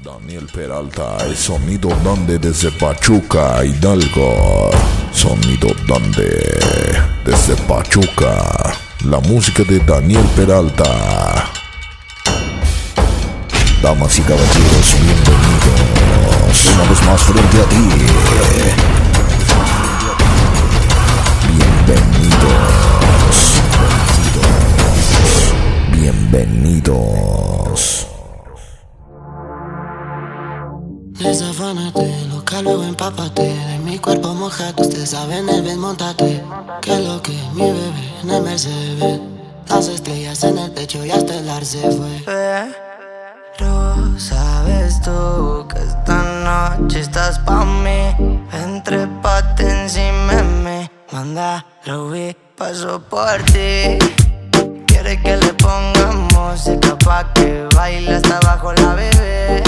Daniel Peralta, el sonido donde desde Pachuca, Hidalgo. Sonido donde desde Pachuca. La música de Daniel Peralta. Damas y caballeros, bienvenidos una vez más frente a ti. Bienvenidos. Desafánate, loca, luego empápate. De mi cuerpo mojado, ustedes saben el bien, montate. Que lo que mi bebé en el Mercedes. Las estrellas en el techo y hasta el ar se fue. Pero sabes tú que esta noche estás pa' mí. Entrépate encima de mí. Manda, lo vi, paso por ti. Quiere que le pongamos música pa' que baile hasta abajo la bebé.